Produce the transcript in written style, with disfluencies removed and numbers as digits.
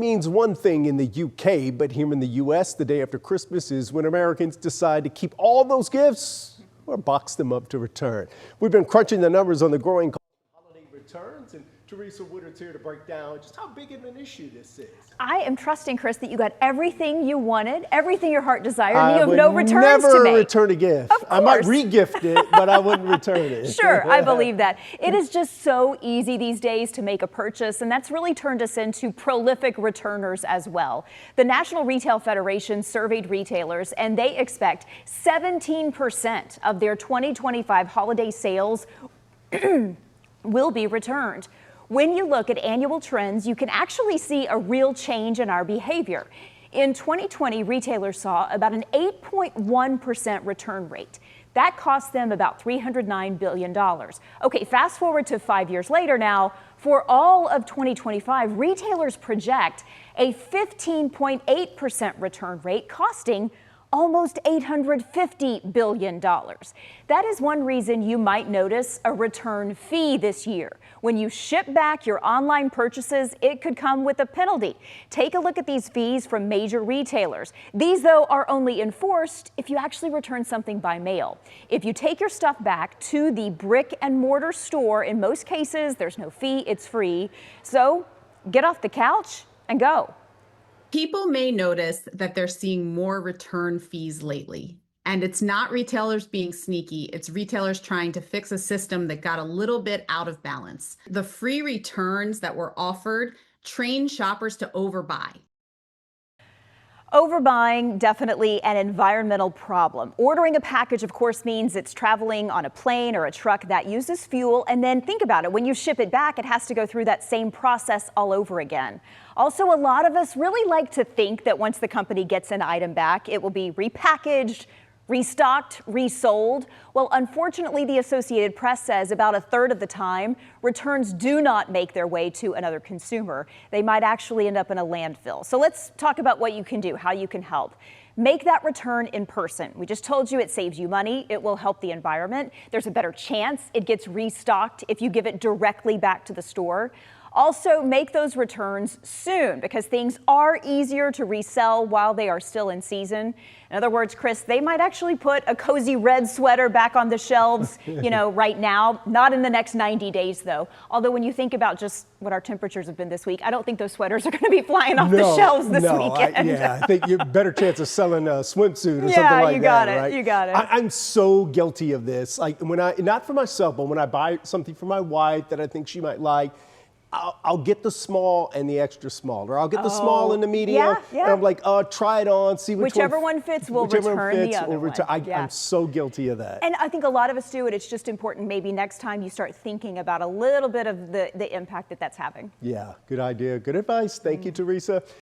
Means one thing in the UK, but here in the US, the day after Christmas is when Americans decide to keep all those gifts or box them up to return. We've been crunching the numbers on the growing holiday returns, and Teresa Woodard's here to break down just how big of an issue this is. I am trusting, Chris, that you got everything you wanted, everything your heart desired, and you have no returns to make. I would never return a gift. Of course. I might re-gift it, but I wouldn't return it. Sure, I believe that. It is just so easy these days to make a purchase, and that's really turned us into prolific returners as well. The National Retail Federation surveyed retailers, and they expect 17% of their 2025 holiday sales will be returned. When you look at annual trends, you can actually see a real change in our behavior. In 2020, retailers saw about an 8.1% return rate. That cost them about $309 billion. Okay, fast forward to 5 years later now. For all of 2025, retailers project a 15.8% return rate, costing almost $850 billion. That is one reason you might notice a return fee this year. When you ship back your online purchases, it could come with a penalty. Take a look at these fees from major retailers. These, though, are only enforced if you actually return something by mail. If you take your stuff back to the brick and mortar store, in most cases, there's no fee, it's free. So get off the couch and go. People may notice that they're seeing more return fees lately. And it's not retailers being sneaky, it's retailers trying to fix a system that got a little bit out of balance. The free returns that were offered train shoppers to overbuy. Overbuying, definitely an environmental problem. Ordering a package, of course, means it's traveling on a plane or a truck that uses fuel. And then think about it. When you ship it back, it has to go through that same process all over again. Also, a lot of us really like to think that once the company gets an item back, it will be repackaged, restocked, resold. Well, unfortunately, the Associated Press says about a third of the time, returns do not make their way to another consumer. They might actually end up in a landfill. So let's talk about what you can do, how you can help. Make that return in person. We just told you it saves you money. It will help the environment. There's a better chance it gets restocked if you give it directly back to the store. Also, make those returns soon because things are easier to resell while they are still in season. In other words, Chris, they might actually put a cozy red sweater back on the shelves, right now. Not in the next 90 days, though. Although when you think about just what our temperatures have been this week, I don't think those sweaters are going to be flying off the shelves this weekend. I think you have a better chance of selling a swimsuit or something like that. Right? You got it. I'm so guilty of this. Like not for myself, but when I buy something for my wife that I think she might like, I'll get the small and the extra small, or I'll get the small and the medium. Yeah. And I'm like, try it on, see whichever one fits, we'll return the other one. I'm so guilty of that. And I think a lot of us do it. It's just important maybe next time you start thinking about a little bit of the impact that that's having. Yeah, good idea, good advice. Thank you, Teresa.